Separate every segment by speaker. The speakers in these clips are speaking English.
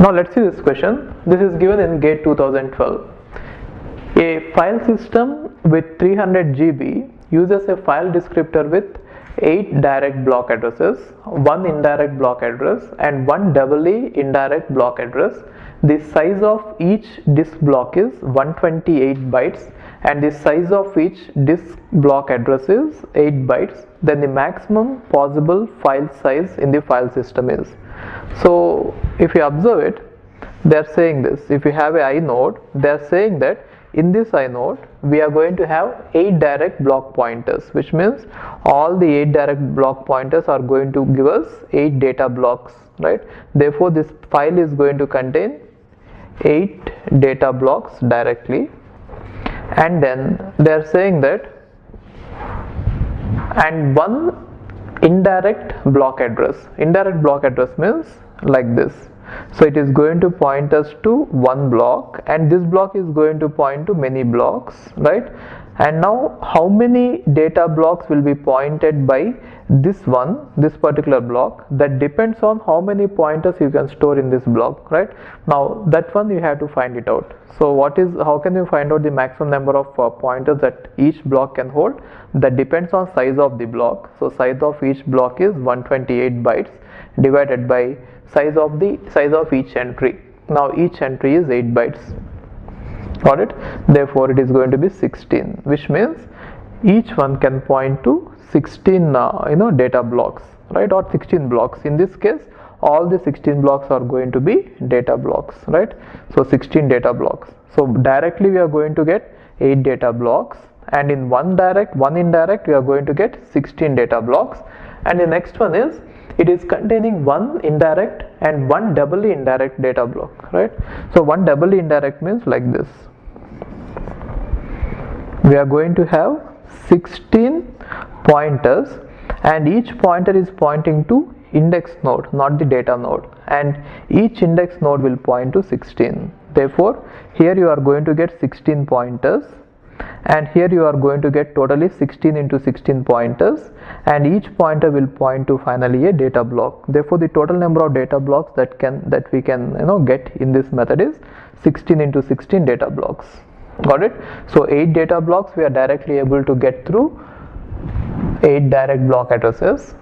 Speaker 1: Now let's see this question. This is given in GATE 2012. A file system with 300 GB uses a file descriptor with 8 direct block addresses, 1 indirect block address and 1 doubly indirect block address. The size of each disk block is 128 bytes and the size of each disk block address is 8 bytes. Then the maximum possible file size in the file system is. So if you observe it, they are saying this. If you have a inode, they are saying that in this inode we are going to have 8 direct block pointers, which means all the 8 direct block pointers are going to give us 8 data blocks, right? Therefore this file is going to contain 8 data blocks directly. And then they are saying that and 1 indirect block address. Indirect block address means like this. So it is going to point us to one block and this block is going to point to many blocks, right? And now how many data blocks will be pointed by this particular block, that depends on how many pointers you can store in this block, right? Now that one you have to find it out. So how can you find out the maximum number of pointers that each block can hold? That depends on size of the block. So size of each block is 128 bytes divided by size of each entry. Now each entry is 8 bytes. Got it? Therefore it is going to be 16, which means each one can point to 16 data blocks, right? Or 16 blocks. In this case all the 16 blocks are going to be data blocks, right? So 16 data blocks. So directly we are going to get 8 data blocks, and in one indirect we are going to get 16 data blocks. And the next one is it is containing 1 indirect and 1 doubly indirect data block, right? So 1 doubly indirect means like this. We are going to have 16 pointers and each pointer is pointing to index node, not the data node, and each index node will point to 16. Therefore here you are going to get 16 pointers and here you are going to get totally 16 into 16 pointers, and each pointer will point to finally a data block. Therefore the total number of data blocks that we can get in this method is 16 into 16 data blocks. Got it? So 8 data blocks we are directly able to get through 8 direct block addresses,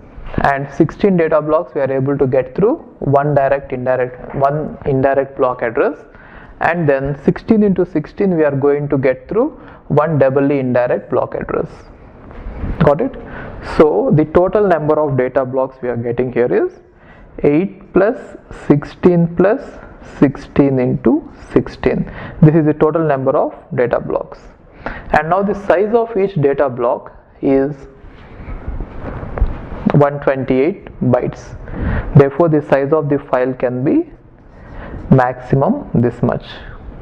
Speaker 1: and 16 data blocks we are able to get through 1 indirect block address, and then 16 into 16 we are going to get through 1 doubly indirect block address. Got it? So the total number of data blocks we are getting here is 8 plus 16 plus 16 into 16. This is the total number of data blocks. And now the size of each data block is 128 bytes. Therefore the size of the file can be maximum this much.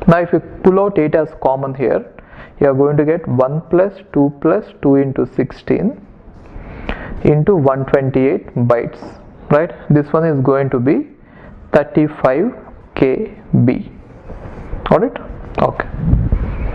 Speaker 1: Now if you pull out 8 as common here, you are going to get 1 plus 2 into 16 into 128 bytes, right? This one is going to be 35 KB. Got it? Okay.